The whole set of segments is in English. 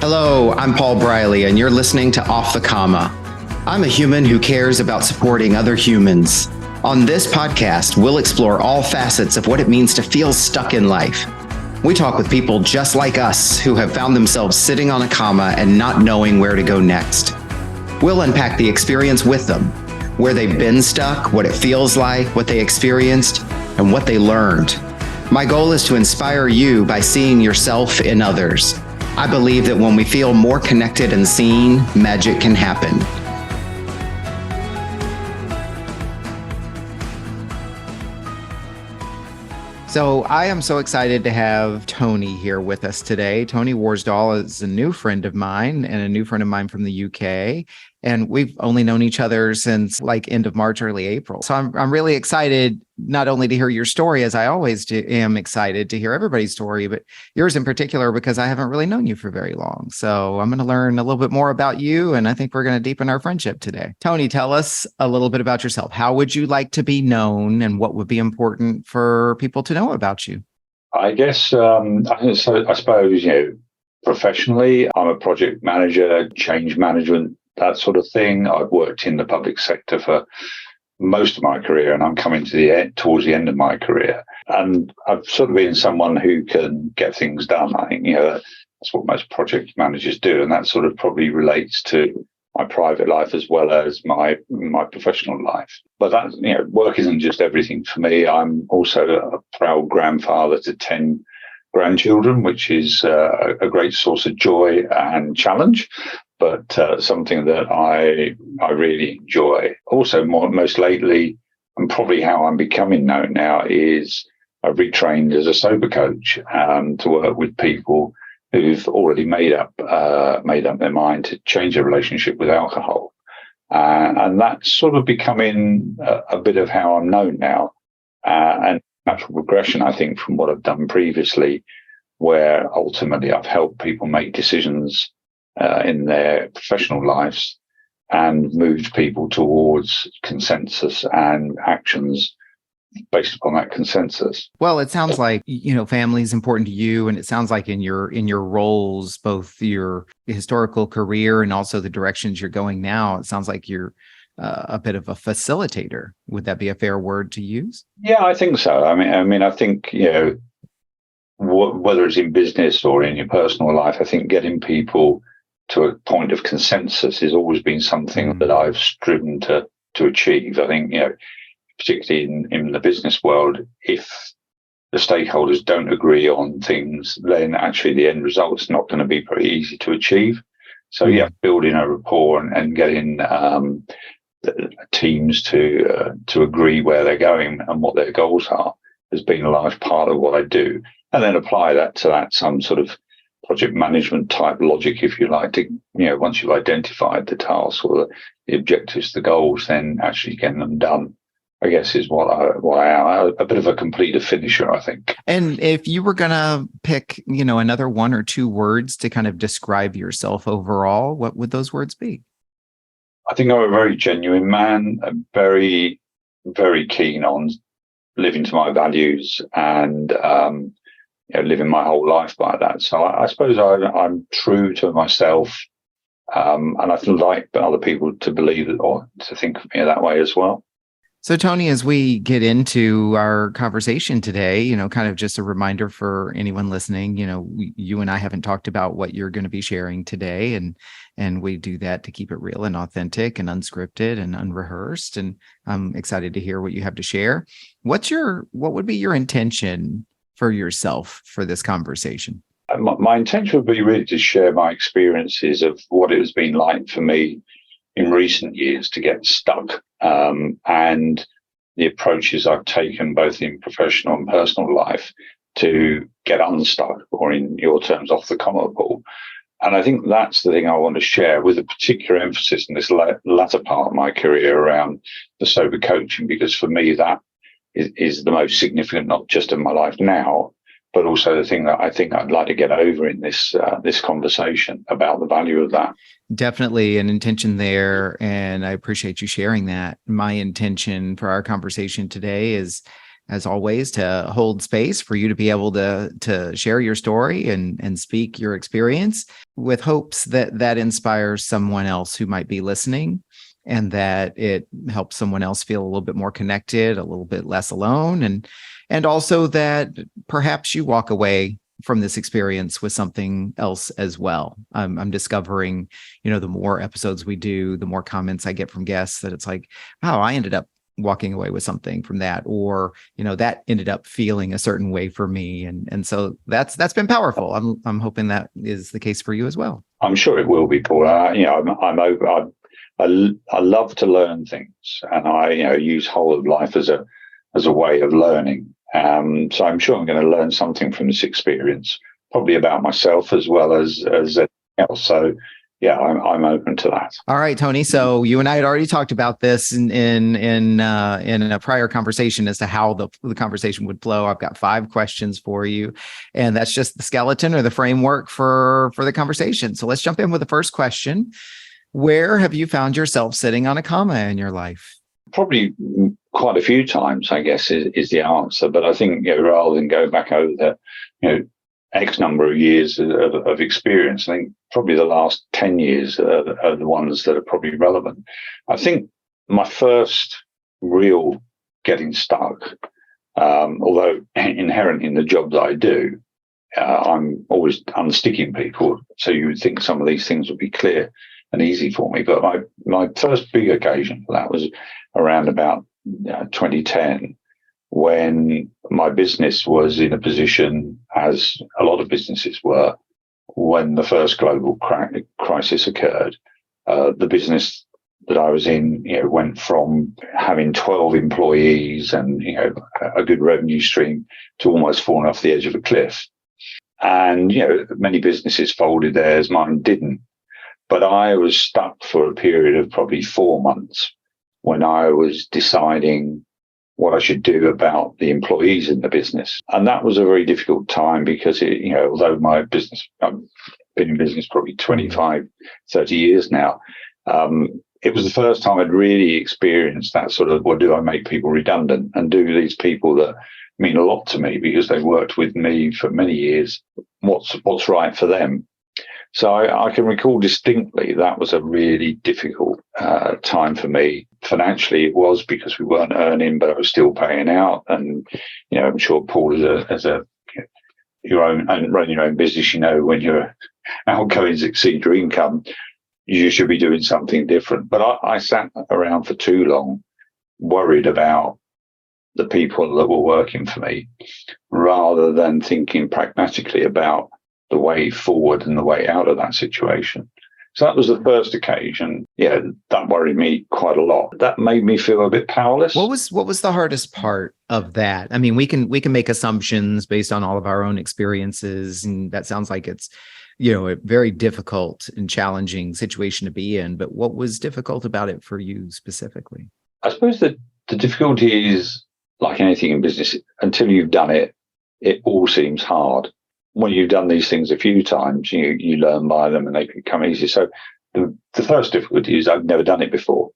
Hello, I'm Paul Briley, and you're listening to Off the Comma. I'm a human who cares about supporting other humans. On this podcast, we'll explore all facets of what it means to feel stuck in life. We talk with people just like us who have found themselves sitting on a comma and not knowing where to go next. We'll unpack the experience with them, where they've been stuck, what it feels like, what they experienced, and what they learned. My goal is to inspire you by seeing yourself in others. I believe that when we feel more connected and seen, magic can happen. So I am so excited to have Tony here with us today. Tony Worsdall is a new friend of mine and a new friend of mine from the UK. And we've only known each other since like end of March, early April. So I'm really excited not only to hear your story, as I always am excited to hear everybody's story, but yours in particular, because I haven't really known you for very long. So I'm going to learn a little bit more about you. And I think we're going to deepen our friendship today. Tony, tell us a little bit about yourself. How would you like to be known and what would be important for people to know about you? I guess, I suppose, professionally, I'm a project manager, change management, that sort of thing. I've worked in the public sector for most of my career, and I'm coming towards the end of my career. And I've sort of been someone who can get things done. I think, that's what most project managers do. And that sort of probably relates to my private life as well as my professional life. But that, work isn't just everything for me. I'm also a proud grandfather to 10 grandchildren, which is a great source of joy and challenge, but something that I really enjoy. Also, most lately, and probably how I'm becoming known now, is I've retrained as a sober coach to work with people who've already made up their mind to change their relationship with alcohol, and that's sort of becoming a bit of how I'm known now, and natural progression, I think, from what I've done previously, where ultimately I've helped people make decisions in their professional lives and moved people towards consensus and actions based upon that consensus. Well, it sounds like, family is important to you. And it sounds like in your roles, both your historical career and also the directions you're going now, it sounds like you're a bit of a facilitator. Would that be a fair word to use? Yeah, I think so. I mean, I think, whether it's in business or in your personal life, I think getting people to a point of consensus has always been something that I've striven to achieve. I think, particularly in the business world, if the stakeholders don't agree on things, then actually the end result's not going to be very easy to achieve. So, building a rapport and getting teams to agree where they're going and what their goals are has been a large part of what I do. And then apply that to some sort of project management type logic, if you like, to, once you've identified the tasks or the objectives, the goals, then actually getting them done, I guess, is what I am. A bit of a completer finisher, I think. And if you were going to pick, another one or two words to kind of describe yourself overall, what would those words be? I think I'm a very genuine man, very, very keen on living to my values and living my whole life by that. So I suppose I'm true to myself, and I'd like other people to believe it or to think of me that way as well. So, Tony, as we get into our conversation today, kind of just a reminder for anyone listening, you and I haven't talked about what you're going to be sharing today. And we do that to keep it real and authentic and unscripted and unrehearsed. And I'm excited to hear what you have to share. What would be your intention for yourself for this conversation? My intention would be really to share my experiences of what it has been like for me in recent years to get stuck, and the approaches I've taken both in professional and personal life to get unstuck, or in your terms, off the comma ball. And I think that's the thing I want to share, with a particular emphasis in this latter part of my career around the sober coaching, because for me that is the most significant, not just in my life now, but also the thing that I think I'd like to get over in this conversation about the value of that. Definitely an intention there, and I appreciate you sharing that. My intention for our conversation today is as always, to hold space for you to be able to share your story and speak your experience, with hopes that that inspires someone else who might be listening, and that it helps someone else feel a little bit more connected, a little bit less alone, and also that perhaps you walk away from this experience with something else as well. I'm discovering, the more episodes we do, the more comments I get from guests that it's like, oh, I ended up walking away with something from that, or that ended up feeling a certain way for me, and so that's been powerful. I'm hoping that is the case for you as well. I'm sure it will be, Paul. I'm open. I love to learn things, and I use whole of life as a way of learning. So I'm sure I'm going to learn something from this experience, probably about myself as well as anything else. So yeah, I'm open to that. All right, Tony. So you and I had already talked about this in a prior conversation as to how the conversation would flow. I've got 5 questions for you, and that's just the skeleton or the framework for the conversation. So let's jump in with the first question. Where have you found yourself sitting on a comma in your life? Probably quite a few times, I guess, is the answer. But I think rather than go back over the X number of years of experience, I think probably the last 10 years are the ones that are probably relevant. I think my first real getting stuck, although inherent in the job that I do, I'm always unsticking people. So you would think some of these things would be clear and easy for me. But my first big occasion for that was around about 2010, when my business was in a position, as a lot of businesses were, when the first global crisis occurred. The business that I was in, went from having 12 employees and, a good revenue stream to almost falling off the edge of a cliff. And, many businesses folded theirs, mine didn't. But I was stuck for a period of probably 4 months when I was deciding what I should do about the employees in the business. And that was a very difficult time because, although my business, I've been in business probably 25, 30 years now, it was the first time I'd really experienced that sort of, well, do I make people redundant? And do these people that mean a lot to me because they worked with me for many years, what's right for them? So I can recall distinctly that was a really difficult time for me. Financially, it was because we weren't earning, but I was still paying out. And, I'm sure, Paul, as your own and running your own business, when your outgoings exceed your income, you should be doing something different. But I sat around for too long, worried about the people that were working for me, rather than thinking pragmatically about the way forward and the way out of that situation. So that was the first occasion. Yeah, that worried me quite a lot. That made me feel a bit powerless. What was the hardest part of that? I mean, we can make assumptions based on all of our own experiences, and that sounds like it's, a very difficult and challenging situation to be in. But what was difficult about it for you specifically? I suppose that the difficulty is, like anything in business, until you've done it, it all seems hard. When you've done these things a few times, you learn by them and they become easy. So the first difficulty is I've never done it before.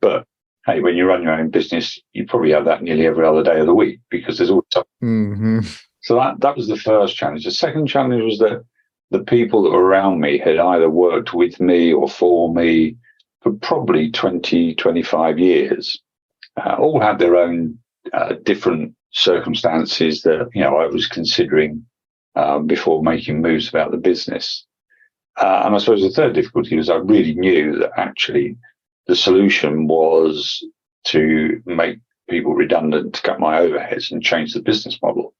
But hey, when you run your own business, you probably have that nearly every other day of the week because there's always something. Mm-hmm. So that was the first challenge. The second challenge was that the people that were around me had either worked with me or for me for probably 20, 25 years, all had their own different circumstances that, I was considering before making moves about the business. And I suppose the third difficulty was I really knew that actually the solution was to make people redundant, to cut my overheads and change the business model.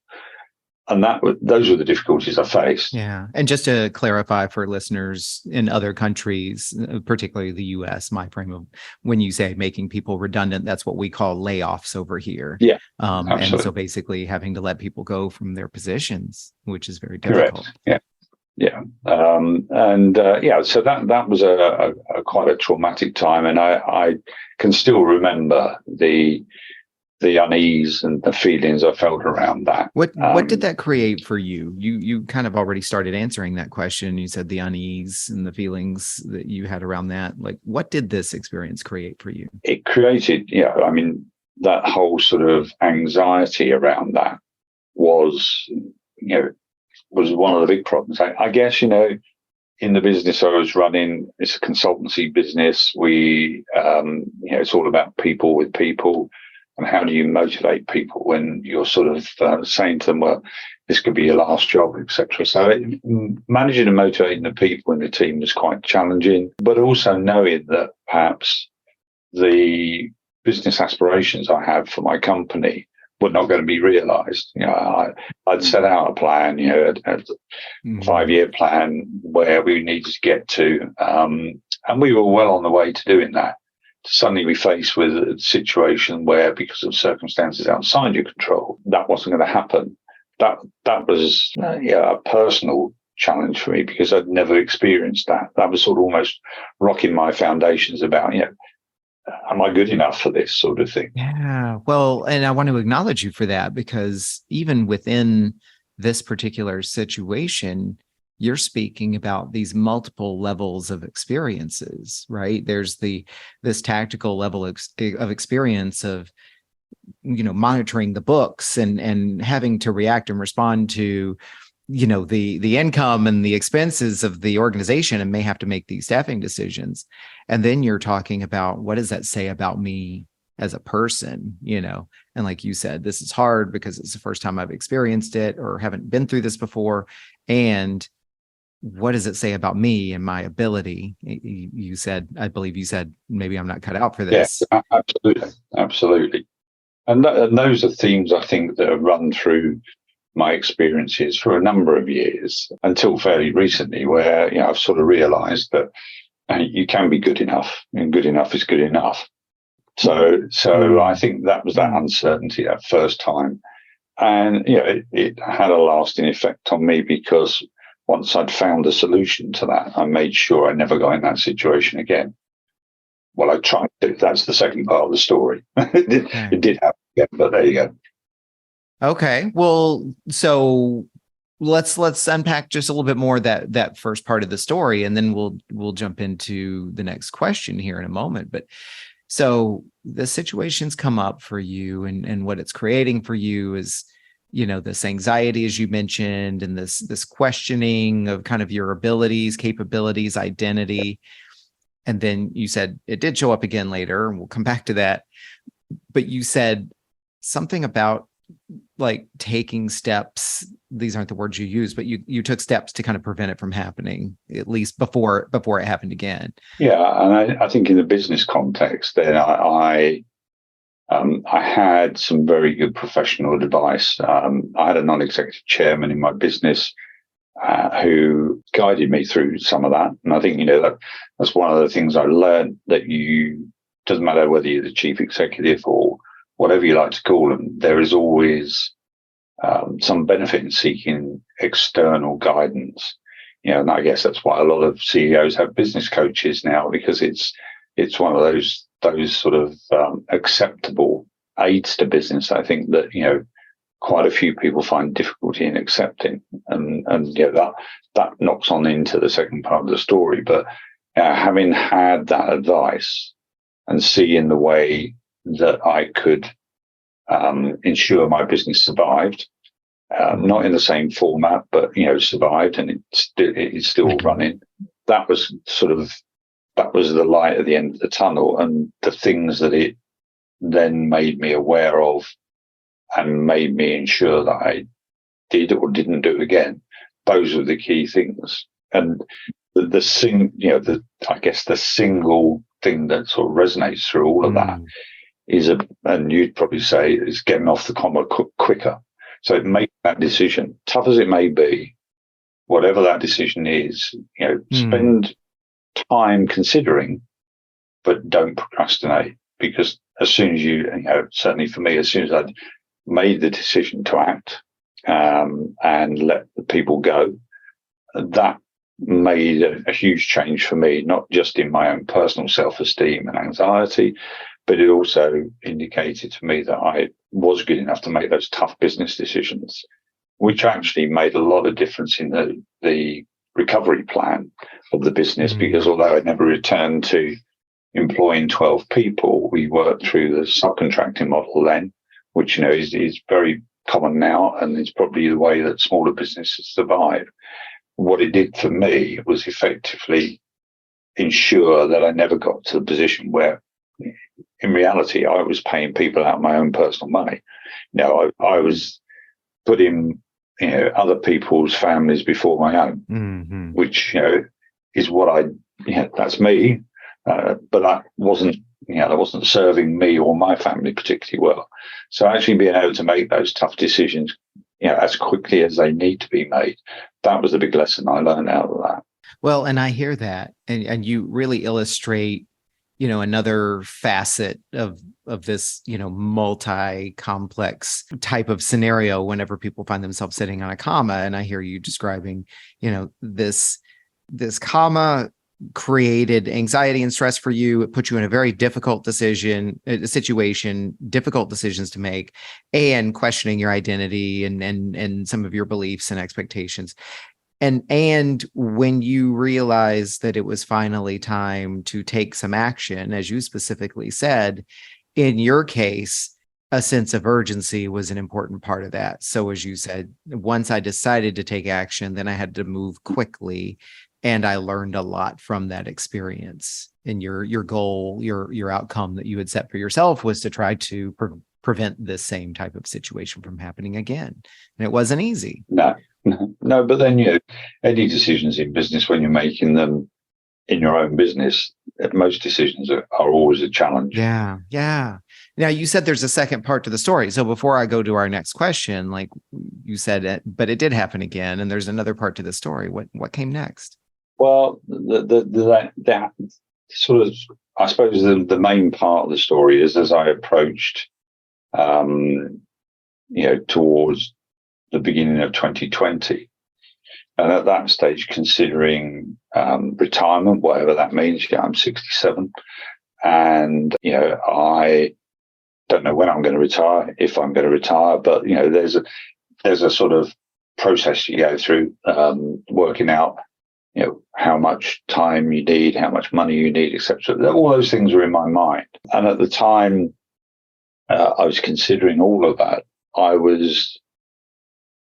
And those were the difficulties I faced. Yeah. And just to clarify for listeners in other countries, particularly the US, my frame of when you say making people redundant, that's what we call layoffs over here. Yeah. And so basically having to let people go from their positions, which is very difficult. Correct. Yeah. Yeah. So that was a quite a traumatic time. And I can still remember the unease and the feelings I felt around that. What did that create for you? You kind of already started answering that question. You said the unease and the feelings that you had around that. Like, what did this experience create for you? It created, that whole sort of anxiety around that was, was one of the big problems. I guess, in the business I was running, it's a consultancy business. It's all about people with people. And how do you motivate people when you're sort of saying to them, well, this could be your last job, etc. So managing and motivating the people in the team was quite challenging, but also knowing that perhaps the business aspirations I have for my company were not going to be realised. I'd set out a plan, a 5-year plan where we needed to get to, and we were well on the way to doing that. To suddenly be faced with a situation where, because of circumstances outside your control, that wasn't going to happen. That was a personal challenge for me because I'd never experienced that. That was sort of almost rocking my foundations about, am I good enough for this sort of thing? Yeah. Well, and I want to acknowledge you for that, because even within this particular situation, you're speaking about these multiple levels of experiences, right? There's this tactical level of experience of, monitoring the books and having to react and respond to, the income and the expenses of the organization, and may have to make these staffing decisions. And then you're talking about, what does that say about me as a person, and like you said, this is hard because it's the first time I've experienced it or haven't been through this before. And what does it say about me and my ability? You said, I believe you said, maybe I'm not cut out for this. Yeah, absolutely. And those are themes I think that have run through my experiences for a number of years until fairly recently, where I've sort of realised that you can be good enough, and good enough is good enough. So I think that was that uncertainty that first time, and it had a lasting effect on me, because once I'd found a solution to that, I made sure I never got in that situation again. Well, I tried to. That's the second part of the story. It did happen again, but there you go. Okay. Well, so let's unpack just a little bit more that first part of the story, and then we'll jump into the next question here in a moment. But so the situations come up for you, and what it's creating for you is, this anxiety, as you mentioned, and this questioning of kind of your abilities, capabilities, identity. And then you said it did show up again later, and we'll come back to that. But you said something about like taking steps. These aren't the words you use, but you took steps to kind of prevent it from happening, at least before it happened again. Yeah, and I think in the business context, then I had some very good professional advice. I had a non-executive chairman in my business who guided me through some of that. And I think, that's one of the things I learned, that doesn't matter whether you're the chief executive or whatever you like to call them, there is always some benefit in seeking external guidance. And I guess that's why a lot of CEOs have business coaches now, because it's one of those sort of acceptable aids to business. I think that, quite a few people find difficulty in accepting, and that knocks on into the second part of the story. But having had that advice and seeing the way that I could ensure my business survived, not in the same format, but survived, and it's still running. That was the light at the end of the tunnel, and the things that it then made me aware of and made me ensure that I did or didn't do it again. Those were the key things. And the single thing that sort of resonates through all of that is and you'd probably say, is getting off the comma quicker. So make that decision, tough as it may be, whatever that decision is, spend time considering, but don't procrastinate. Because as soon as certainly for me, as soon as I'd made the decision to act and let the people go, that made a huge change for me, not just in my own personal self-esteem and anxiety, but it also indicated to me that I was good enough to make those tough business decisions, which actually made a lot of difference in the recovery plan of the business. Because although I never returned to employing 12 people, we worked through the subcontracting model then, which, is very common now, and it's probably the way that smaller businesses survive. What it did for me was effectively ensure that I never got to the position where, in reality, I was paying people out of my own personal money. I was putting other people's families before my own, which is what that's me, but that wasn't serving me or my family particularly well. So actually being able to make those tough decisions, as quickly as they need to be made, that was the big lesson I learned out of that. Well, and I hear that, and you really illustrate, another facet of this, multi-complex type of scenario whenever people find themselves sitting on a comma. And I hear you describing, this comma created anxiety and stress for you. It put you in a very difficult situation, difficult decisions to make, and questioning your identity and some of your beliefs and expectations. And when you realized that it was finally time to take some action, as you specifically said, in your case, a sense of urgency was an important part of that. So as you said, once I decided to take action, then I had to move quickly. And I learned a lot from that experience. And your goal, your outcome that you had set for yourself was to try to prevent this same type of situation from happening again. And it wasn't easy. No, but then, any decisions in business, when you're making them in your own business, most decisions are always a challenge. Yeah. Now, you said there's a second part to the story. So before I go to our next question, like you said, but it did happen again, and there's another part to the story. What came next? Well, that sort of, I suppose, the main part of the story is as I approached, towards the beginning of 2020, and at that stage, considering retirement, whatever that means. I'm 67, and I don't know when I'm going to retire, if I'm going to retire, but there's a sort of process you go through, working out how much time you need, how much money you need, etc. All those things were in my mind, and at the time I was considering all of that. I was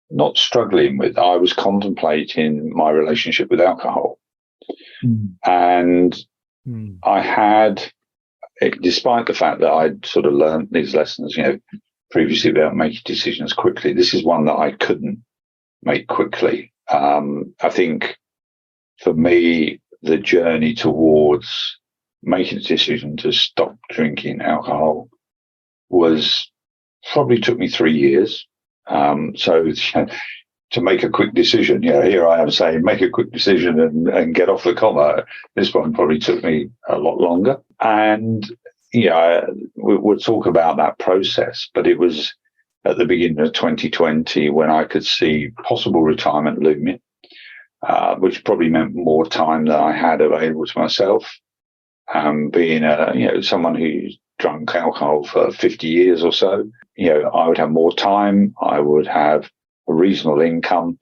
not struggling with, I was contemplating my relationship with alcohol. And I had, despite the fact that I'd sort of learned these lessons, previously about making decisions quickly, this is one that I couldn't make quickly. I think for me, the journey towards making a decision to stop drinking alcohol probably took me 3 years. So to make a quick decision, here I am saying make a quick decision and get off the comma. This one probably took me a lot longer. And we'll talk about that process, but it was at the beginning of 2020 when I could see possible retirement looming, which probably meant more time than I had available to myself. Being someone who's drunk alcohol for 50 years or so, I would have more time. I would have a reasonable income,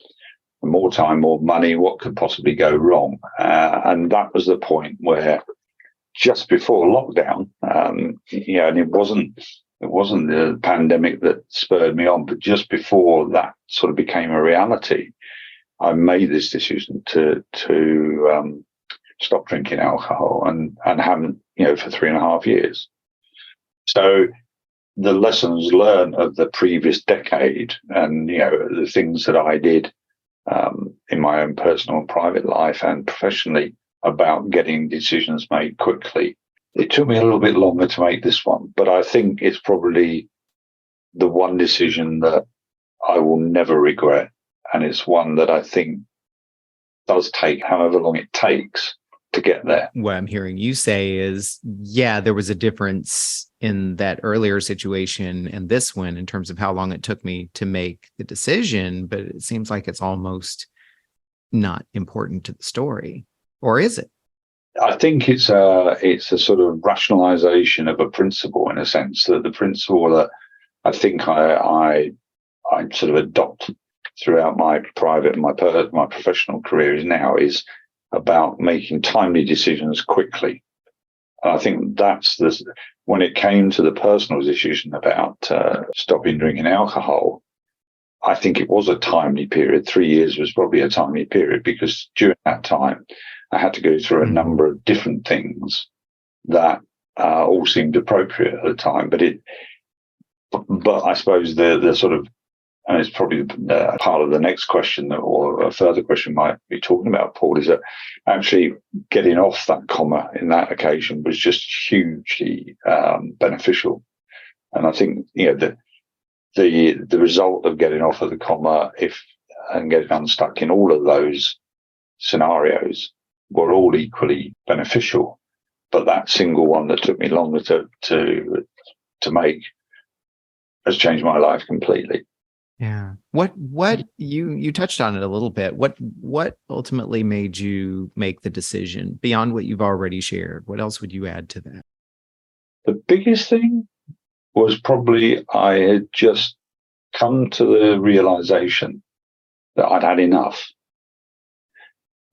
more time, more money. What could possibly go wrong? And that was the point where, just before lockdown, and it wasn't the pandemic that spurred me on, but just before that sort of became a reality, I made this decision to stop drinking alcohol and haven't, for 3.5 years. So the lessons learned of the previous decade and, the things that I did in my own personal and private life and professionally about getting decisions made quickly. It took me a little bit longer to make this one, but I think it's probably the one decision that I will never regret. And it's one that I think does take however long it takes to get there. What I'm hearing you say is, there was a difference in that earlier situation and this one in terms of how long it took me to make the decision, but it seems like it's almost not important to the story. Or is it? I think it's a sort of rationalization of a principle, in a sense, that the principle that I think I sort of adopt throughout my private and my professional career is about making timely decisions quickly. And I think that's when it came to the personal decision about stopping drinking alcohol, I think it was a timely period. 3 years was probably a timely period because during that time, I had to go through a number of different things that all seemed appropriate at the time. But I suppose the sort of, and it's probably part of the next question or a further question might be talking about, Paul, is that actually getting off that coma in that occasion was just hugely beneficial. And I think, that the result of getting off of the coma and getting unstuck in all of those scenarios were all equally beneficial. But that single one that took me longer to make has changed my life completely. Yeah. What you touched on it a little bit. What ultimately made you make the decision beyond what you've already shared? What else would you add to that? The biggest thing was probably I had just come to the realization that I'd had enough.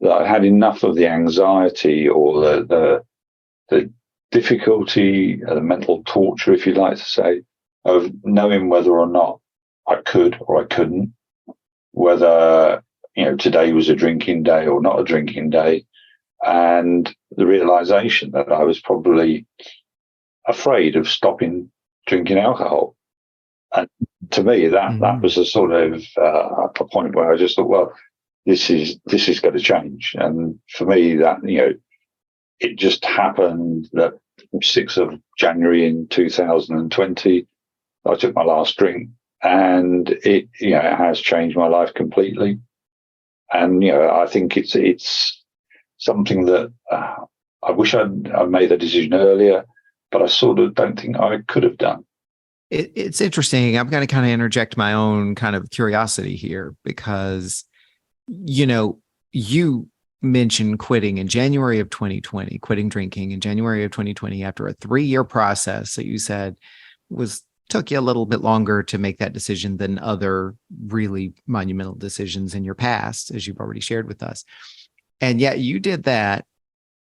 That I had enough of the anxiety or the difficulty, the mental torture, if you'd like to say, of knowing whether or not I could or I couldn't, whether, today was a drinking day or not a drinking day, and the realization that I was probably afraid of stopping drinking alcohol. And to me, that was a sort of a point where I just thought, well, this is going to change. And for me, that, it just happened that 6th of January in 2020, I took my last drink, and it has changed my life completely. And I think it's something that I wish I made the decision earlier, but I sort of don't think I could have done. It's interesting. I'm going to kind of interject my own kind of curiosity here because, you mentioned quitting in January of 2020, quitting drinking in January of 2020 after a 3-year process that you said took you a little bit longer to make that decision than other really monumental decisions in your past, as you've already shared with us. And yet you did that.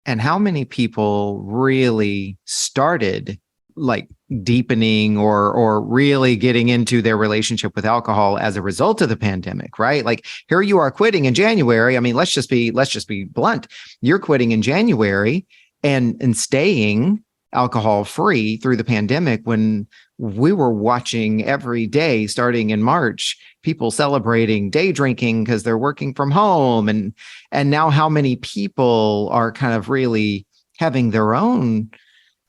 And how many people really started like deepening or really getting into their relationship with alcohol as a result of the pandemic, right? Like here you are quitting in January. I mean, let's just be blunt. You're quitting in January and staying alcohol free through the pandemic when we were watching every day starting in March, people celebrating day drinking because they're working from home. And now how many people are kind of really having their own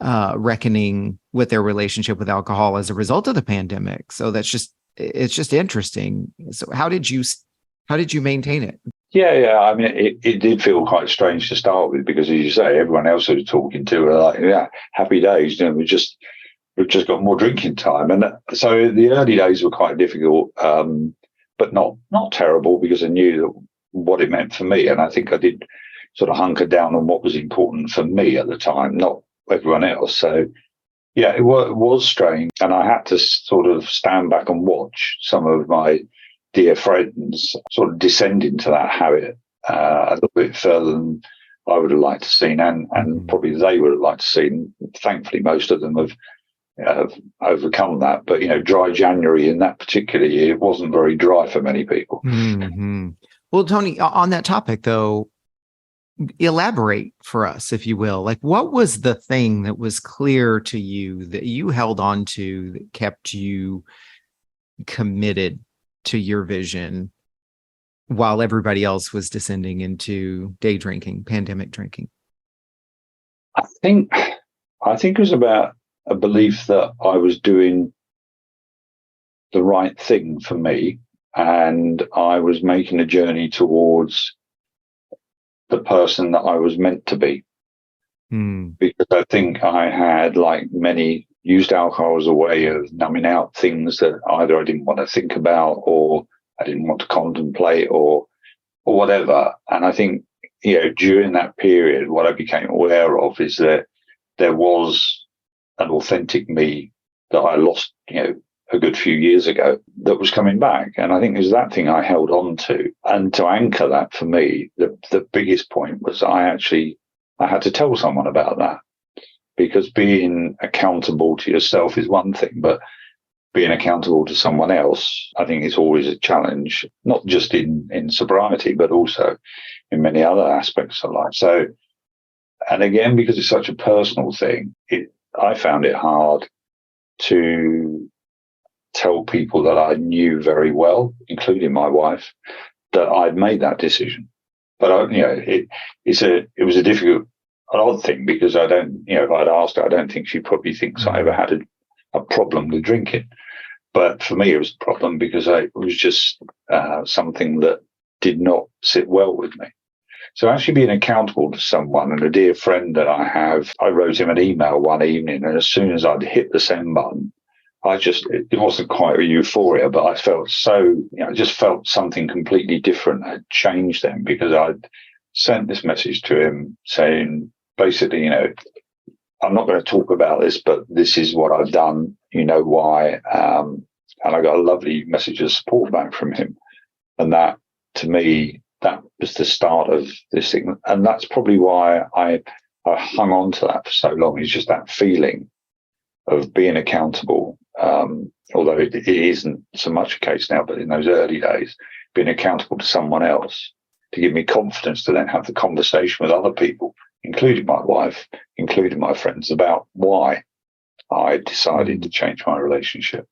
reckoning with their relationship with alcohol as a result of the pandemic. So it's just interesting. So how did you maintain it? Yeah. I mean, it did feel quite strange to start with because, as you say, everyone else I was talking to were like, yeah, happy days. We've just got more drinking time. And so the early days were quite difficult, but not terrible because I knew what it meant for me. And I think I did sort of hunker down on what was important for me at the time, not everyone else. So, yeah, it was strange. And I had to sort of stand back and watch some of my dear friends sort of descend into that habit a little bit further than I would have liked to seen, and probably they would have liked to see. Thankfully, most of them have overcome that. But, dry January in that particular year, it wasn't very dry for many people. Mm-hmm. Well, Tony, on that topic, though, elaborate for us, if you will. Like, what was the thing that was clear to you that you held on to that kept you committed to your vision while everybody else was descending into day drinking, pandemic drinking? I think it was about a belief that I was doing the right thing for me, and I was making a journey towards the person that I was meant to be. Because I think I had, like many, used alcohol as a way of numbing out things that either I didn't want to think about or I didn't want to contemplate or whatever. And I think, during that period, what I became aware of is that there was an authentic me that I lost, a good few years ago that was coming back. And I think it was that thing I held on to. And to anchor that for me, the biggest point was I had to tell someone about that. because being accountable to yourself is one thing, but being accountable to someone else, I think, is always a challenge, not just in sobriety, but also in many other aspects of life. So, and again, because it's such a personal thing, I found it hard to tell people that I knew very well, including my wife, that I'd made that decision. But it was a difficult, an odd thing, because I don't, if I'd asked her, I don't think she probably thinks I ever had a problem with drinking. But for me, it was a problem because it was just something that did not sit well with me. So actually being accountable to someone, and a dear friend that I have, I wrote him an email one evening, and as soon as I'd hit the send button, it wasn't quite a euphoria, but I felt just felt something completely different had changed then, because I'd sent this message to him saying, basically, I'm not going to talk about this, but this is what I've done, why. And I got a lovely message of support back from him. And that, to me, that was the start of this thing. And that's probably why I hung on to that for so long, is just that feeling of being accountable. Although it isn't so much a case now, but in those early days, being accountable to someone else to give me confidence to then have the conversation with other people, including my wife, including my friends, about why I decided to change my relationship.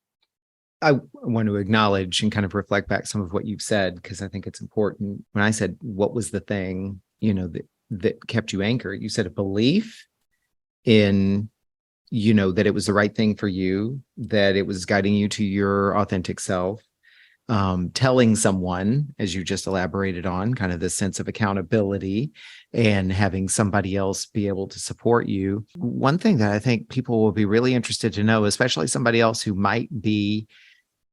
I want to acknowledge and kind of reflect back some of what you've said, because I think it's important. When I said, what was the thing, that kept you anchored? You said a belief in, that it was the right thing for you, that it was guiding you to your authentic self, telling someone, as you just elaborated on, kind of this sense of accountability and having somebody else be able to support you. One thing that I think people will be really interested to know, especially somebody else who might be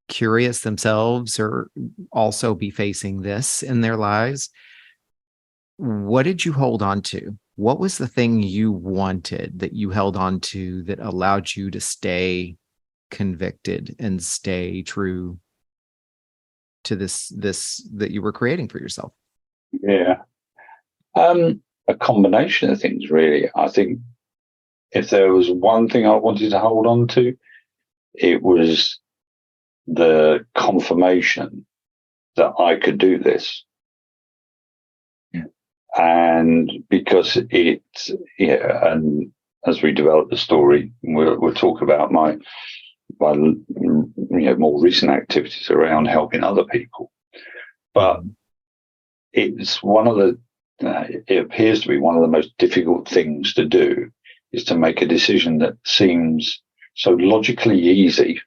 curious themselves or also be facing this in their lives, what did you hold on to? What was the thing you wanted that you held on to that allowed you to stay convicted and stay true to this that you were creating for yourself? Yeah. A combination of things, really. I think if there was one thing I wanted to hold on to, it was the confirmation that I could do this. And because and as we develop the story, we'll talk about my more recent activities around helping other people. But it's it appears to be one of the most difficult things to do, is to make a decision that seems so logically easy,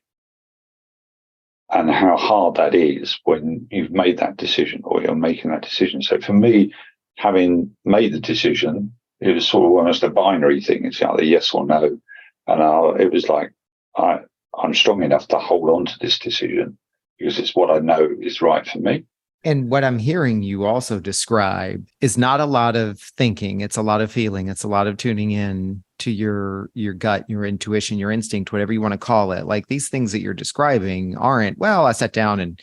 and how hard that is when you've made that decision or you're making that decision. So for me, having made the decision, it was sort of almost a binary thing. It's either yes or no. And it was like, I'm strong enough to hold on to this decision because it's what I know is right for me. And what I'm hearing you also describe is not a lot of thinking. It's a lot of feeling. It's a lot of tuning in to your gut, your intuition, your instinct, whatever you want to call it. Like, these things that you're describing aren't, well, I sat down and,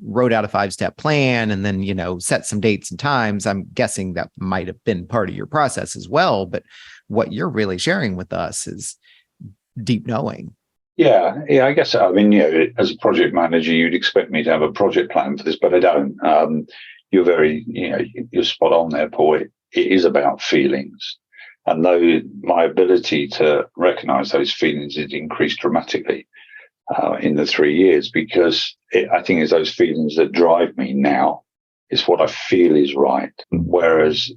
wrote out a 5-step plan and then, set some dates and times. I'm guessing that might have been part of your process as well. But what you're really sharing with us is deep knowing. Yeah, I guess so. I mean, as a project manager, you'd expect me to have a project plan for this, but I don't. You're very, you're spot on there, Paul. It is about feelings. And though my ability to recognize those feelings has increased dramatically in the 3 years, because I think it's those feelings that drive me now. It's what I feel is right. Whereas,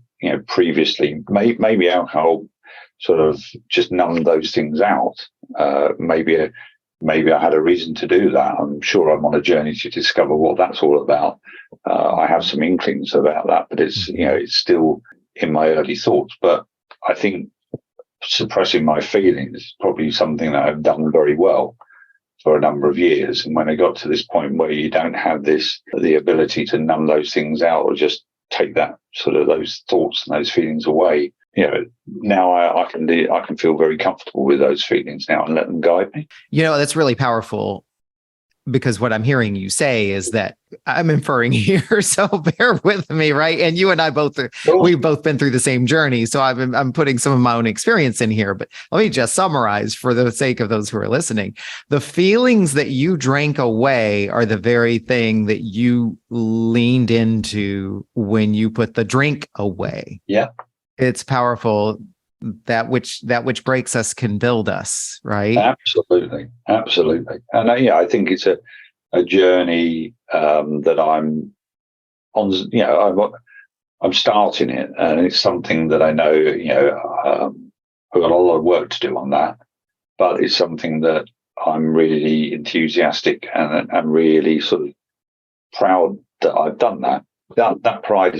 previously, maybe alcohol sort of just numbed those things out. Maybe I had a reason to do that. I'm sure I'm on a journey to discover what that's all about. I have some inklings about that, but it's still in my early thoughts. But I think suppressing my feelings is probably something that I've done very well for a number of years. And when I got to this point where you don't have the ability to numb those things out or just take that sort of those thoughts and those feelings away, now I can feel very comfortable with those feelings now and let them guide me. That's really powerful, because what I'm hearing you say is that I'm inferring here, so bear with me, right? And you and I we've both been through the same journey, so I'm putting some of my own experience in here. But let me just summarize for the sake of those who are listening. The feelings that you drank away are the very thing that you leaned into when you put the drink away. Yeah, it's powerful. That which breaks us can build us, right? Absolutely. And I think it's a journey that I'm on. I'm starting it, and it's something that I know. I've got a lot of work to do on that, but it's something that I'm really enthusiastic and I'm really sort of proud that I've done that. That pride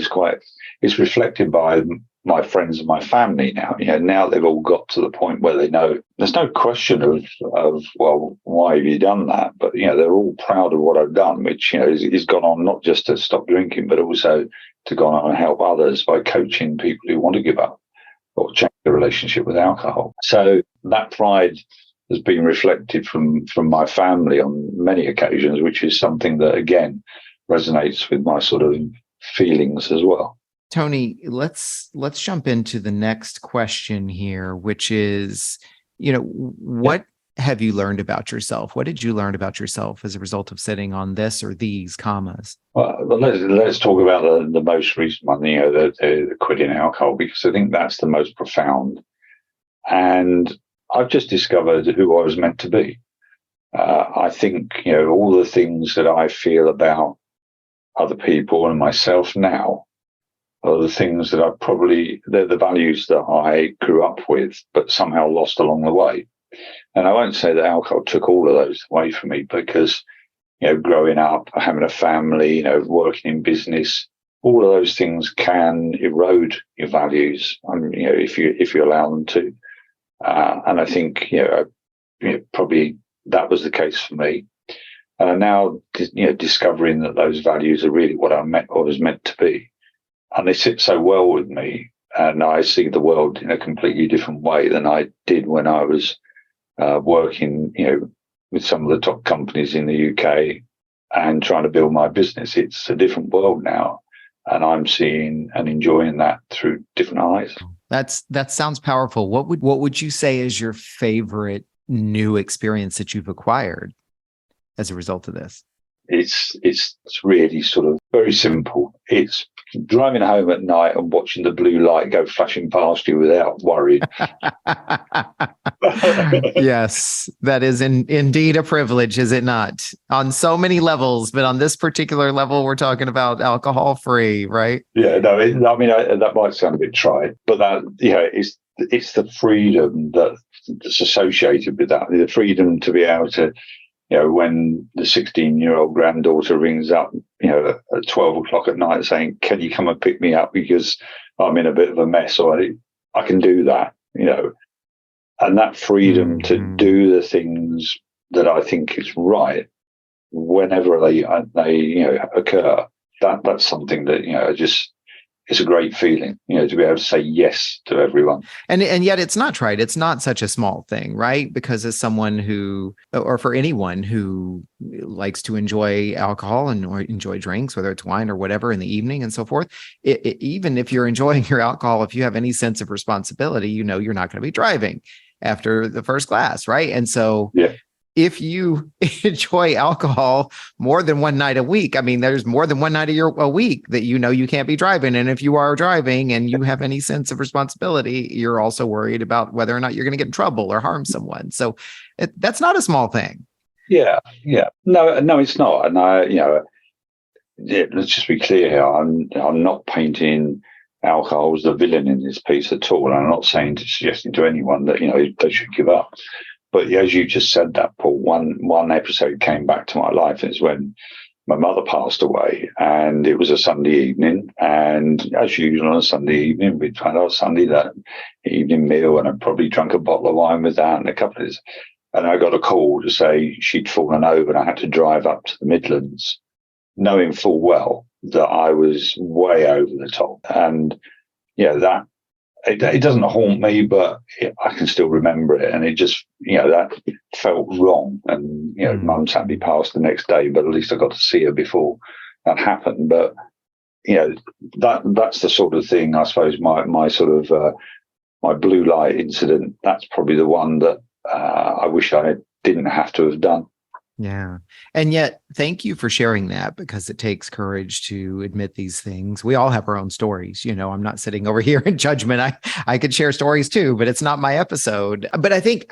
is reflected by my friends and my family now. Now they've all got to the point where they know there's no question of well, why have you done that? But they're all proud of what I've done, which is gone on not just to stop drinking, but also to go on and help others by coaching people who want to give up or change their relationship with alcohol. So that pride has been reflected from my family on many occasions, which is something that again resonates with my sort of feelings as well. Tony, let's jump into the next question here, which is, what have you learned about yourself? What did you learn about yourself as a result of sitting on this or these commas? Well, let's talk about the most recent one, the quitting alcohol, because I think that's the most profound. And I've just discovered who I was meant to be. I think, all the things that I feel about other people and myself now are the things that they're the values that I grew up with, but somehow lost along the way. And I won't say that alcohol took all of those away from me, because, growing up, having a family, working in business, all of those things can erode your values, if you allow them to. And I think, probably that was the case for me. And I'm now, discovering that those values are really what I was meant to be. And they sit so well with me, and I see the world in a completely different way than I did when I was working, with some of the top companies in the UK and trying to build my business. It's a different world now, and I'm seeing and enjoying that through different eyes. That sounds powerful. What would you say is your favorite new experience that you've acquired as a result of this? It's really sort of very simple. It's driving home at night and watching the blue light go flashing past you without worry. Yes, that is indeed a privilege, is it not? On so many levels, but on this particular level, we're talking about alcohol-free, right? Yeah, no, that might sound a bit trite, but it's the freedom that's associated with that. The freedom to be able to, when the 16-year-old granddaughter rings up, at 12 o'clock at night saying, "Can you come and pick me up because I'm in a bit of a mess?" Or I can do that, and that freedom to do the things that I think is right whenever they occur. That's something that it's a great feeling, to be able to say yes to everyone. And yet it's not trite. It's not such a small thing, right? Because as someone who, or for anyone who likes to enjoy alcohol or enjoy drinks, whether it's wine or whatever in the evening and so forth, even if you're enjoying your alcohol, if you have any sense of responsibility, you're not going to be driving after the first glass, right? And so if you enjoy alcohol more than one night a week, there's more than one night a week that you can't be driving. And if you are driving and you have any sense of responsibility, you're also worried about whether or not you're going to get in trouble or harm someone. So that's not a small thing. Yeah. No, it's not. And let's just be clear here. I'm not painting alcohol as the villain in this piece at all. And I'm not suggesting to anyone that, they should give up. But as you just said that, Paul, one episode came back to my life. It's when my mother passed away, and it was a Sunday evening. And as usual on a Sunday evening, we'd had our Sunday that evening meal, and I'd probably drunk a bottle of wine with that and a couple of. And I got a call to say she'd fallen over, and I had to drive up to the Midlands, knowing full well that I was way over the top. And that it doesn't haunt me, but I can still remember it. And it just, that felt wrong. And, Mum sadly passed the next day, but at least I got to see her before that happened. But, that's the sort of thing, I suppose, my sort of, my blue light incident, that's probably the one that I wish I didn't have to have done. Yeah. And yet, thank you for sharing that, because it takes courage to admit these things. We all have our own stories. I'm not sitting over here in judgment. I could share stories too, but it's not my episode. But I think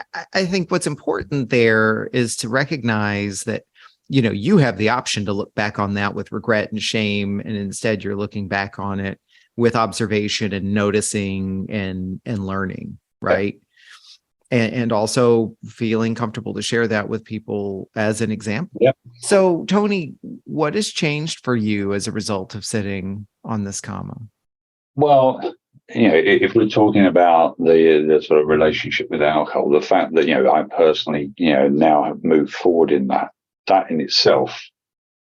what's important there is to recognize that, you have the option to look back on that with regret and shame. And instead you're looking back on it with observation and noticing and learning. Right. Yeah. And also feeling comfortable to share that with people as an example. Yep. So, Tony, what has changed for you as a result of sitting on this comma? Well, if we're talking about the sort of relationship with alcohol, the fact that, I personally, now have moved forward in that in itself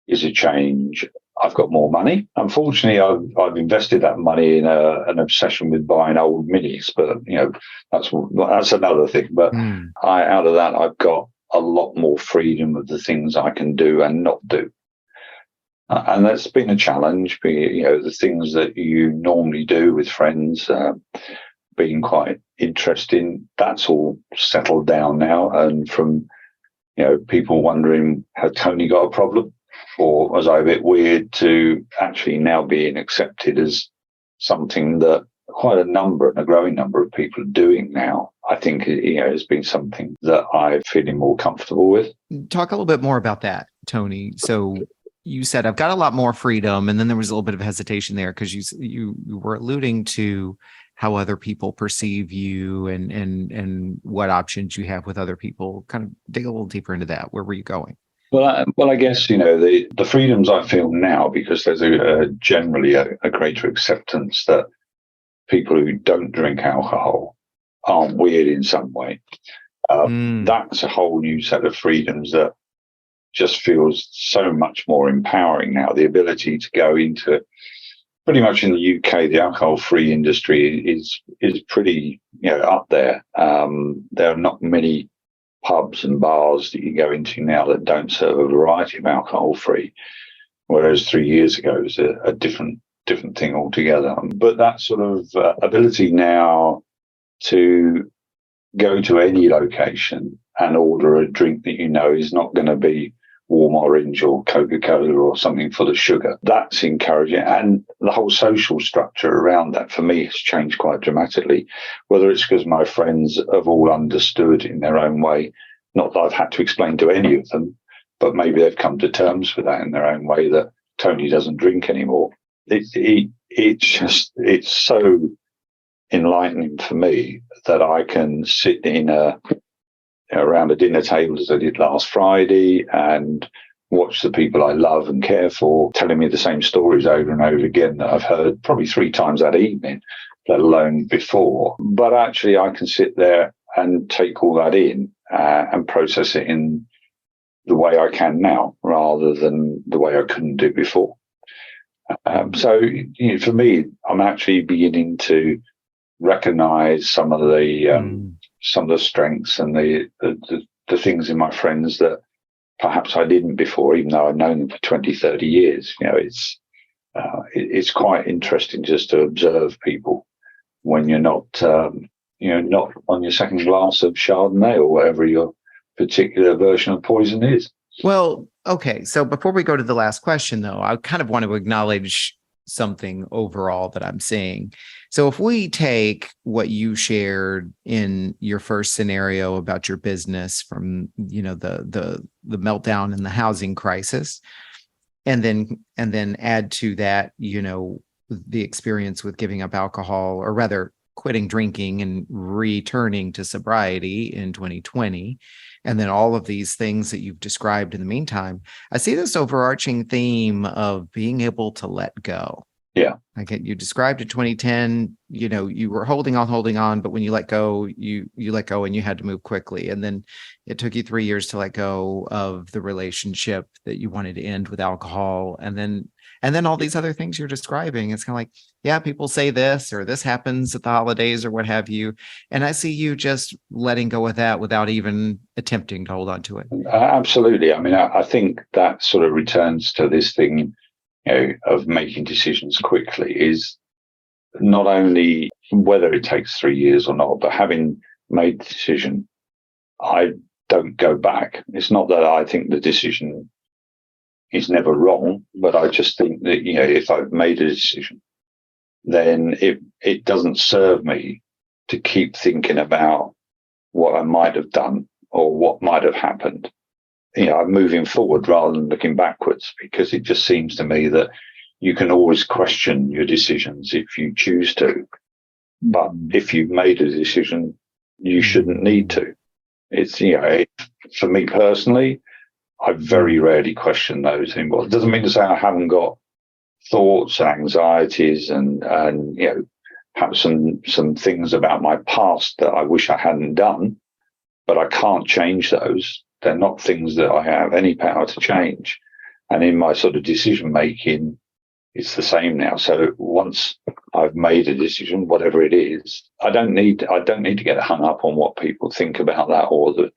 is a change. I've got more money. Unfortunately, I've invested that money in an obsession with buying old minis, but that's another thing. But out of that, I've got a lot more freedom of the things I can do and not do, and that's been a challenge. The things that you normally do with friends, being quite interesting. That's all settled down now, and from people wondering, had Tony got a problem? Or was I a bit weird, to actually now being accepted as something that quite a growing number of people are doing now? I think, has been something that I'm feeling more comfortable with. Talk a little bit more about that, Tony. So you said, I've got a lot more freedom. And then there was a little bit of hesitation there, because you were alluding to how other people perceive you and what options you have with other people. Kind of dig a little deeper into that. Where were you going? Well, I guess, the freedoms I feel now, because there's generally a greater acceptance that people who don't drink alcohol aren't weird in some way. That's a whole new set of freedoms that just feels so much more empowering now. The ability to go into, pretty much in the UK, the alcohol-free industry is pretty, up there. There are not many pubs and bars that you go into now that don't serve a variety of alcohol-free, whereas 3 years ago it was a different thing altogether. But that sort of ability now to go to any location and order a drink that is not going to be warm orange or Coca-Cola or something full of sugar, that's encouraging. And the whole social structure around that, for me, has changed quite dramatically, whether it's because my friends have all understood in their own way, not that I've had to explain to any of them, but maybe they've come to terms with that in their own way, that Tony doesn't drink anymore. It's so enlightening for me that I can sit around a dinner table, as I did last Friday, and watch the people I love and care for telling me the same stories over and over again that I've heard probably 3 times that evening, let alone before. But actually, I can sit there and take all that in and process it in the way I can now, rather than the way I couldn't do before. So for me, I'm actually beginning to recognize some of the strengths and the things in my friends that perhaps I didn't before, even though I've known them for 20, 30 years. It's quite interesting just to observe people when you're not not on your second glass of Chardonnay or whatever your particular version of poison is. Well, okay. So before we go to the last question, though, I kind of want to acknowledge something overall that I'm seeing. So if we take what you shared in your first scenario about your business from, the meltdown and the housing crisis, and then add to that, the experience with giving up alcohol, or rather quitting drinking and returning to sobriety in 2020, and then all of these things that you've described in the meantime, I see this overarching theme of being able to let go. Yeah. Like you described in 2010, you were holding on, but when you let go, you let go, and you had to move quickly. And then it took you 3 years to let go of the relationship that you wanted to end with alcohol. And And then all these other things you're describing, it's kind of like, yeah, people say this or this happens at the holidays or what have you. And I see you just letting go of that without even attempting to hold on to it. Absolutely. I mean, I think that sort of returns to this thing, of making decisions quickly, is not only whether it takes 3 years or not, but having made the decision, I don't go back. It's not that I think the decision is never wrong, but I just think that, if I've made a decision, then it doesn't serve me to keep thinking about what I might have done or what might have happened. I'm moving forward rather than looking backwards, because it just seems to me that you can always question your decisions if you choose to. But if you've made a decision, you shouldn't need to. It's, for me personally, I very rarely question those anymore. It doesn't mean to say I haven't got thoughts and anxieties and have some things about my past that I wish I hadn't done, but I can't change those. They're not things that I have any power to change. And in my sort of decision making, it's the same now. So once I've made a decision, whatever it is, I don't need to get hung up on what people think about that or the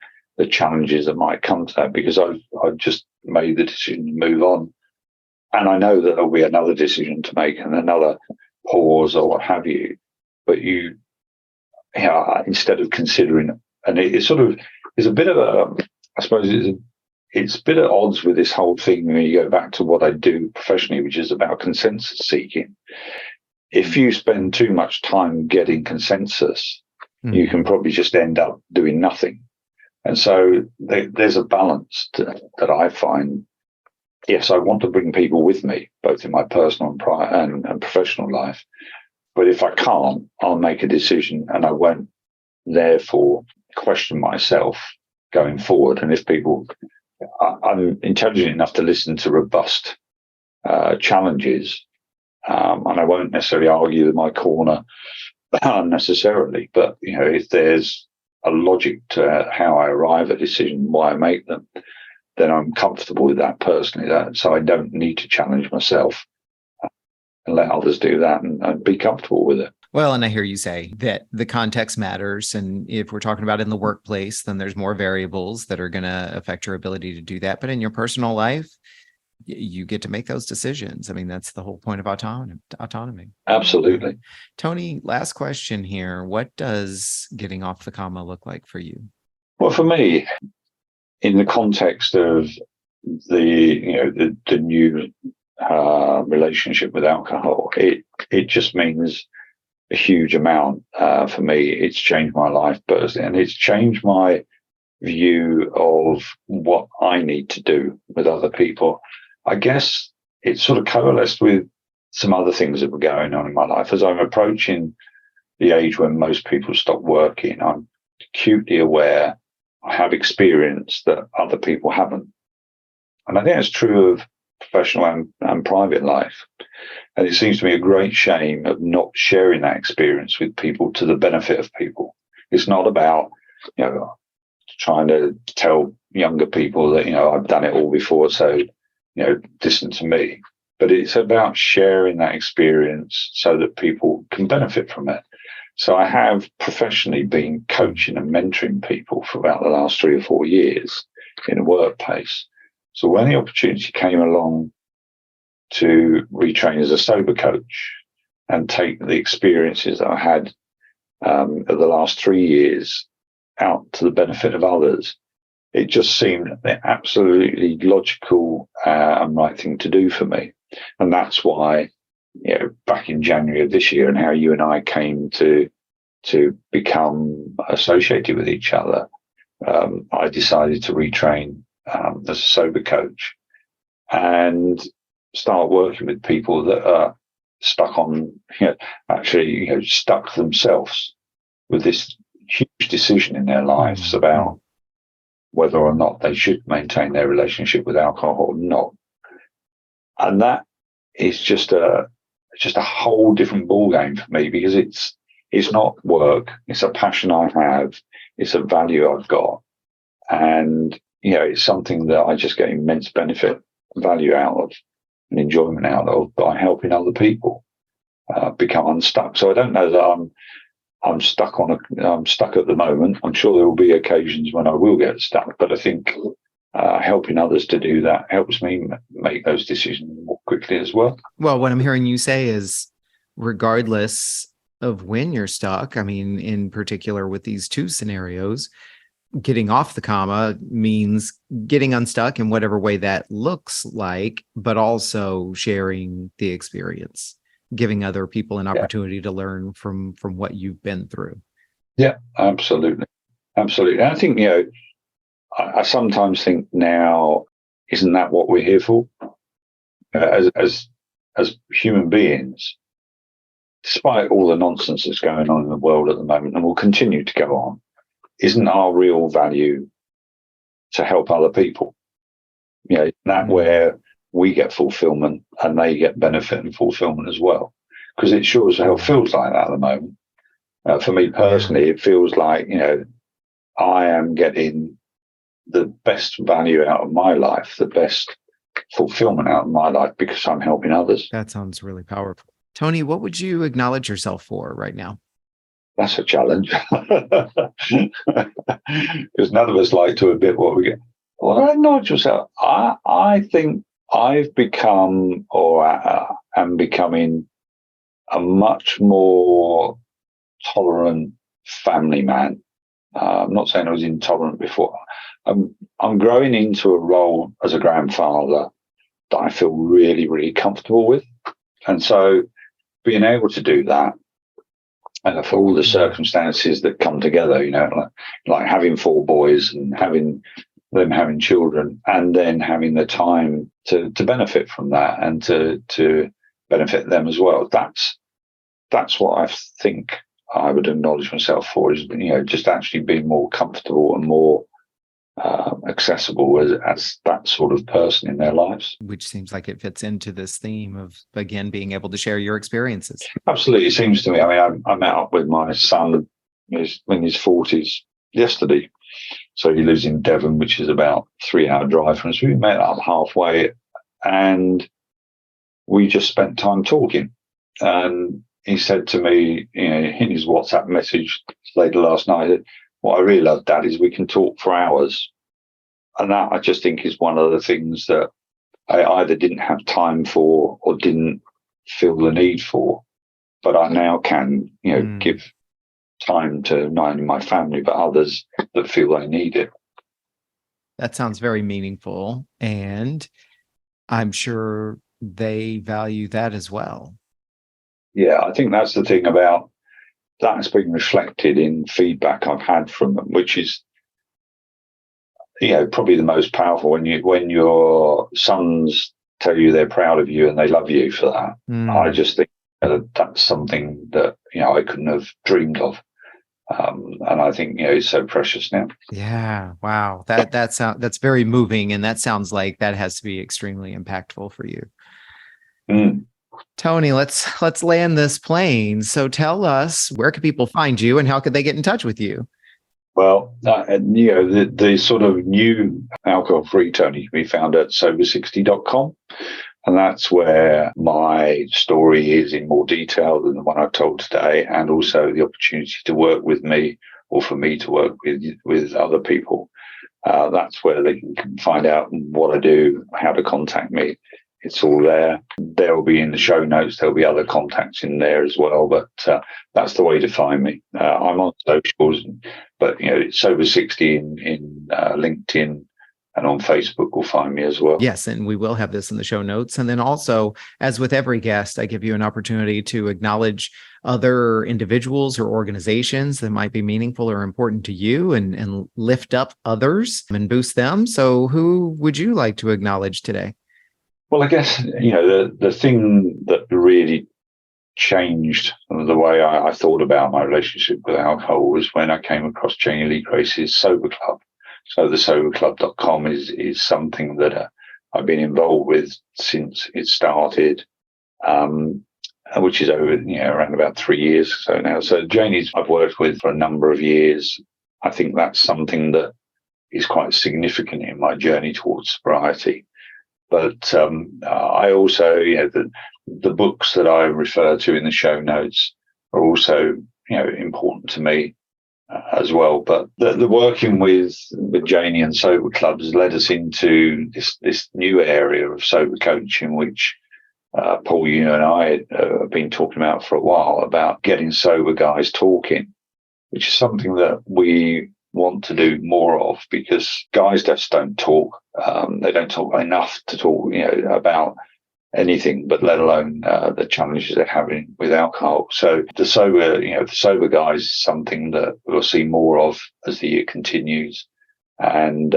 challenges that might come to that, because I've just made the decision to move on. And I know that there'll be another decision to make and another pause or what have you. But instead of considering, and it sort of is a bit of I suppose it's a bit at odds with this whole thing when you go back to what I do professionally, which is about consensus seeking. If you spend too much time getting consensus, you can probably just end up doing nothing. And so there's a balance that I find. Yes, I want to bring people with me, both in my personal and professional life. But if I can't, I'll make a decision and I won't therefore question myself going forward. And if I'm intelligent enough to listen to robust challenges, and I won't necessarily argue my corner unnecessarily. But, if there's a logic to how I arrive at a decision, why I make them, then I'm comfortable with that personally. So I don't need to challenge myself and let others do that and be comfortable with it. Well, and I hear you say that the context matters. And if we're talking about in the workplace, then there's more variables that are going to affect your ability to do that. But in your personal life, you get to make those decisions. I mean, that's the whole point of autonomy. Absolutely. Tony, last question here. What does getting off the comma look like for you? Well, for me, in the context of the new relationship with alcohol, it just means a huge amount for me. It's changed my life personally, and it's changed my view of what I need to do with other people. I guess it sort of coalesced with some other things that were going on in my life. As I'm approaching the age when most people stop working, I'm acutely aware I have experience that other people haven't. And I think that's true of professional and private life. And it seems to me a great shame of not sharing that experience with people to the benefit of people. It's not about, trying to tell younger people that, I've done it all before, so, listen to me. But it's about sharing that experience so that people can benefit from it. So I have professionally been coaching and mentoring people for about the last 3 or 4 years in a workplace. So when the opportunity came along to retrain as a sober coach and take the experiences that I had of the last 3 years out to the benefit of others, it just seemed the absolutely logical and right thing to do for me. And that's why, back in January of this year, and how you and I came to become associated with each other, I decided to retrain as a sober coach and start working with people that are stuck on, stuck themselves with this huge decision in their lives about whether or not they should maintain their relationship with alcohol or not. And that is just a whole different ballgame for me, because it's not work. It's a passion I have. It's a value I've got. And, it's something that I just get immense benefit, value out of. and enjoyment out of by helping other people become unstuck. So I don't know that I'm stuck at the moment. I'm sure there will be occasions when I will get stuck, but I think helping others to do that helps me make those decisions more quickly as well. Well, what I'm hearing you say is, regardless of when you're stuck, I mean, in particular with these two scenarios, getting off the comma means getting unstuck in whatever way that looks like, but also sharing the experience, giving other people an opportunity to learn from what you've been through. Yeah, absolutely. Absolutely. And I think, I sometimes think now, isn't that what we're here for? As human beings, despite all the nonsense that's going on in the world at the moment and will continue to go on, isn't our real value to help other people? Where we get fulfillment and they get benefit and fulfillment as well. Because it sure as hell feels like that at the moment. For me personally, it feels like, I am getting the best value out of my life, the best fulfillment out of my life because I'm helping others. That sounds really powerful. Tony, what would you acknowledge yourself for right now? That's a challenge. Because none of us like to admit what we get. Well, I acknowledge yourself. I think I've become or am becoming a much more tolerant family man. I'm not saying I was intolerant before. I'm growing into a role as a grandfather that I feel really, really comfortable with. And so being able to do that, for all the circumstances that come together, like having 4 boys and having children, and then having the time to benefit from that and to benefit them as well. That's what I think I would acknowledge myself for, is just actually being more comfortable and more accessible as that sort of person in their lives. Which seems like it fits into this theme of, again, being able to share your experiences. Absolutely. It seems to me. I mean, I met up with my son in his 40s yesterday. So he lives in Devon, which is about 3-hour drive from us. We met up halfway and we just spent time talking. And he said to me, in his WhatsApp message later last night, what I really love, Dad, is we can talk for hours. And that, I just think, is one of the things that I either didn't have time for or didn't feel the need for. But I now can, give time to not only my family, but others that feel they need it. That sounds very meaningful. And I'm sure they value that as well. Yeah, I think that's the thing about that's been reflected in feedback I've had from them, which is, probably the most powerful when your sons tell you they're proud of you and they love you for that. I just think that's something that, I couldn't have dreamed of. And I think, it's so precious now. Yeah. Wow. That's very moving. And that sounds like that has to be extremely impactful for you. Tony, let's land this plane. So tell us, where can people find you and how could they get in touch with you? Well, the sort of new alcohol-free Tony can be found at sober60.com. And that's where my story is in more detail than the one I've told today, and also the opportunity to work with me or for me to work with other people. That's where they can find out what I do, how to contact me. It's all there. There will be in the show notes. There'll be other contacts in there as well. But that's the way to find me. I'm on socials, but it's Sober60 in LinkedIn, and on Facebook will find me as well. Yes, and we will have this in the show notes. And then also, as with every guest, I give you an opportunity to acknowledge other individuals or organizations that might be meaningful or important to you, and lift up others and boost them. So who would you like to acknowledge today? Well, I guess, the thing that really changed the way I thought about my relationship with alcohol was when I came across Janie Lee Grace's Sober Club. So the soberclub.com is something that I've been involved with since it started, which is over, around about 3 years or so now. So Janie's I've worked with for a number of years. I think that's something that is quite significant in my journey towards sobriety. But I also, the books that I refer to in the show notes are also, important to me as well. But the working with Janie and sober clubs led us into this new area of sober coaching, which Paul, you and I have been talking about for a while, about getting sober guys talking, which is something that we want to do more of, because guys just don't talk. They don't talk enough to talk, about anything, but let alone the challenges they're having with alcohol. So the sober guys is something that we'll see more of as the year continues, and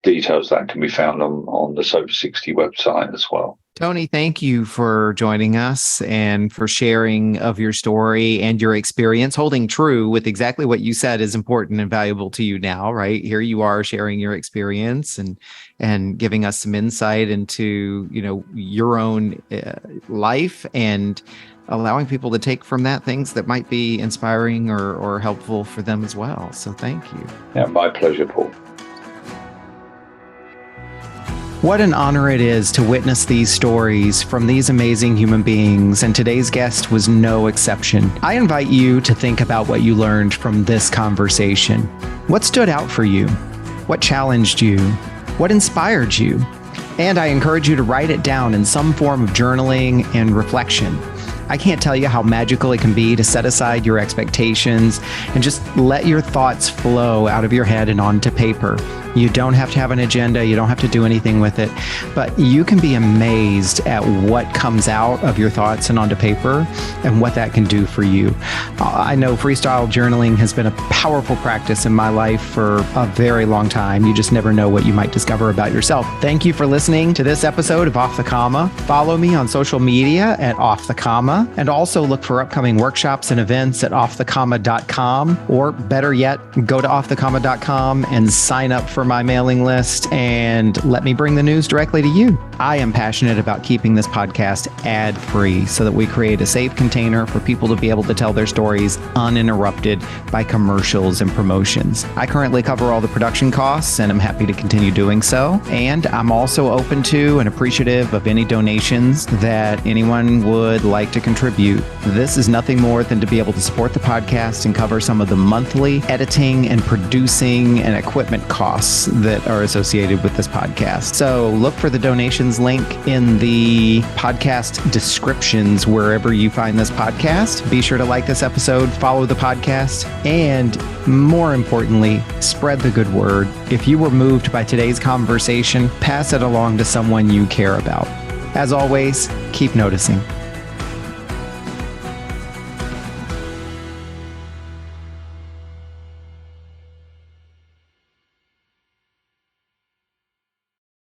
details that can be found on the Sober 60 website as well. Tony, thank you for joining us and for sharing of your story and your experience, holding true with exactly what you said is important and valuable to you now, right? Here you are sharing your experience and giving us some insight into, your own life, and allowing people to take from that things that might be inspiring or helpful for them as well. So thank you. Yeah, my pleasure, Paul. What an honor it is to witness these stories from these amazing human beings, and today's guest was no exception. I invite you to think about what you learned from this conversation. What stood out for you? What challenged you? What inspired you? And I encourage you to write it down in some form of journaling and reflection. I can't tell you how magical it can be to set aside your expectations and just let your thoughts flow out of your head and onto paper. You don't have to have an agenda. You don't have to do anything with it, but you can be amazed at what comes out of your thoughts and onto paper and what that can do for you. I know freestyle journaling has been a powerful practice in my life for a very long time. You just never know what you might discover about yourself. Thank you for listening to this episode of Off the Comma. Follow me on social media at Off the Comma, and also look for upcoming workshops and events at offthecomma.com, or better yet, go to offthecomma.com and sign up for my mailing list and let me bring the news directly to you. I am passionate about keeping this podcast ad-free so that we create a safe container for people to be able to tell their stories uninterrupted by commercials and promotions. I currently cover all the production costs, and I'm happy to continue doing so. And I'm also open to and appreciative of any donations that anyone would like to contribute. This is nothing more than to be able to support the podcast and cover some of the monthly editing and producing and equipment costs that are associated with this podcast. So look for the donations link in the podcast descriptions wherever you find this podcast. Be sure to like this episode, follow the podcast, and more importantly, spread the good word. If you were moved by today's conversation, pass it along to someone you care about. As always, keep noticing.